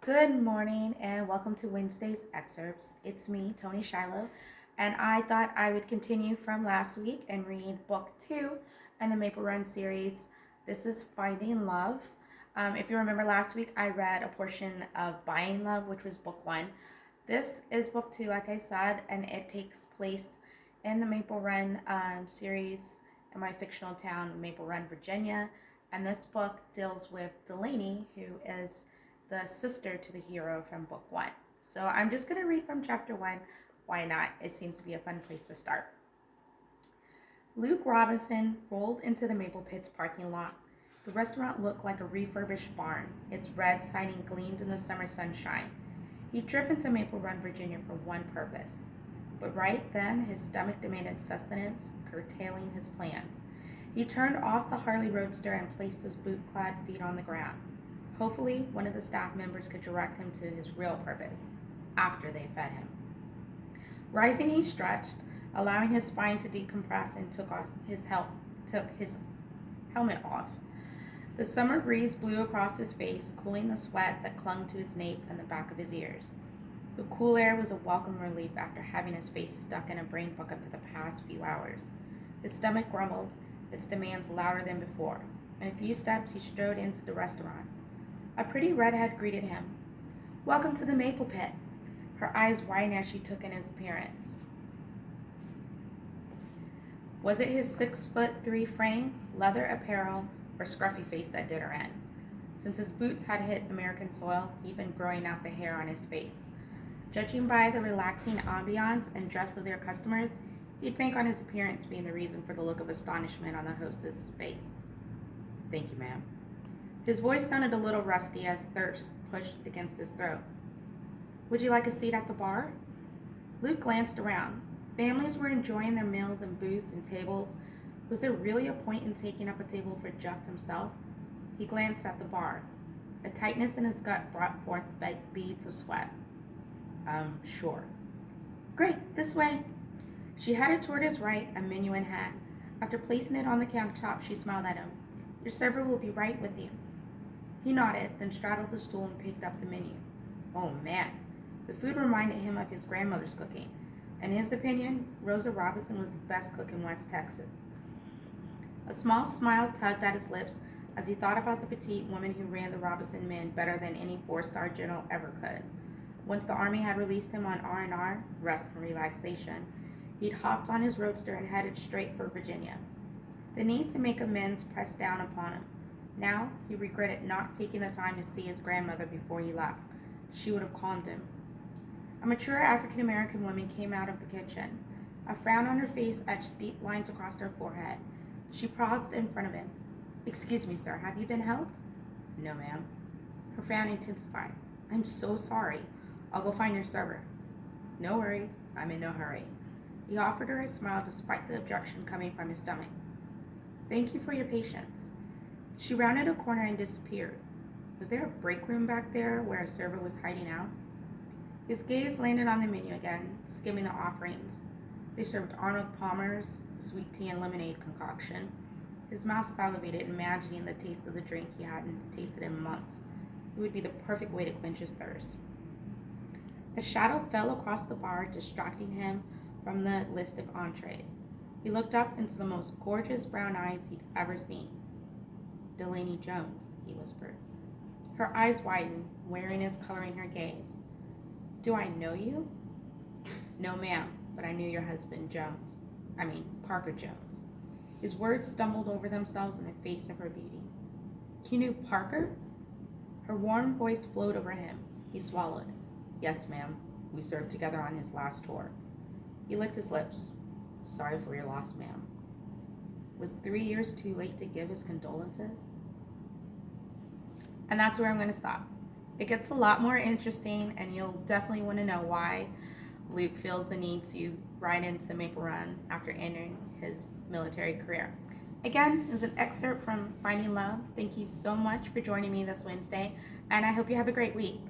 Good morning and welcome to Wednesday's Excerpts. It's me, Toni Shiloh, and I thought I would continue from last week and read book 2 in the Maple Run series. This is Finding Love. If you remember last week, I read a portion of Buying Love, which was book 1. This is book 2, like I said, and it takes place in the Maple Run series in my fictional town, Maple Run, Virginia. And this book deals with Delaney, who is the sister to the hero from book 1. So I'm just going to read from chapter 1. Why not? It seems to be a fun place to start. Luke Robinson rolled into the Maple Pits parking lot. The restaurant looked like a refurbished barn. Its red siding gleamed in the summer sunshine. He'd driven to Maple Run, Virginia for one purpose. But right then, his stomach demanded sustenance, curtailing his plans. He turned off the Harley Roadster and placed his boot-clad feet on the ground. Hopefully, one of the staff members could direct him to his real purpose, after they fed him. Rising, he stretched, allowing his spine to decompress, and took his helmet off. The summer breeze blew across his face, cooling the sweat that clung to his nape and the back of his ears. The cool air was a welcome relief after having his face stuck in a brain bucket for the past few hours. His stomach grumbled, its demands louder than before. In a few steps, he strode into the restaurant. A pretty redhead greeted him. "Welcome to the Maple Pit." Her eyes widened as she took in his appearance. Was it his 6'3" frame, leather apparel, or scruffy face that did her in? Since his boots had hit American soil, he'd been growing out the hair on his face. Judging by the relaxing ambiance and dress of their customers, he'd bank on his appearance being the reason for the look of astonishment on the hostess' face. "Thank you, ma'am." His voice sounded a little rusty as thirst pushed against his throat. "Would you like a seat at the bar?" Luke glanced around. Families were enjoying their meals in booths and tables. Was there really a point in taking up a table for just himself? He glanced at the bar. A tightness in his gut brought forth beads of sweat. Sure." "Great, this way." She headed toward his right, a menu in hand. After placing it on the countertop, she smiled at him. "Your server will be right with you." He nodded, then straddled the stool and picked up the menu. Oh man, the food reminded him of his grandmother's cooking. In his opinion, Rosa Robinson was the best cook in West Texas. A small smile tugged at his lips as he thought about the petite woman who ran the Robinson men better than any four-star general ever could. Once the Army had released him on R&R, rest and relaxation, he'd hopped on his roadster and headed straight for Virginia. The need to make amends pressed down upon him. Now, he regretted not taking the time to see his grandmother before he left. She would have calmed him. A mature African-American woman came out of the kitchen. A frown on her face etched deep lines across her forehead. She paused in front of him. "Excuse me, sir, have you been helped?" "No, ma'am." Her frown intensified. "I'm so sorry. I'll go find your server." "No worries. I'm in no hurry." He offered her a smile despite the objection coming from his stomach. "Thank you for your patience." She rounded a corner and disappeared. Was there a break room back there where a server was hiding out? His gaze landed on the menu again, skimming the offerings. They served Arnold Palmer's sweet tea and lemonade concoction. His mouth salivated, imagining the taste of the drink he hadn't tasted in months. It would be the perfect way to quench his thirst. A shadow fell across the bar, distracting him from the list of entrees. He looked up into the most gorgeous brown eyes he'd ever seen. "Delaney Jones," he whispered. Her eyes widened, wariness coloring her gaze. "Do I know you?" "No, ma'am, but I knew your husband, Parker Jones." His words stumbled over themselves in the face of her beauty. "You knew Parker?" Her warm voice flowed over him. He swallowed. "Yes, ma'am. We served together on his last tour." He licked his lips. "Sorry for your loss, ma'am." Was 3 years too late to give his condolences? And that's where I'm going to stop. It gets a lot more interesting, and you'll definitely want to know why Luke feels the need to ride into Maple Run after ending his military career. Again, this is an excerpt from Finding Love. Thank you so much for joining me this Wednesday, and I hope you have a great week.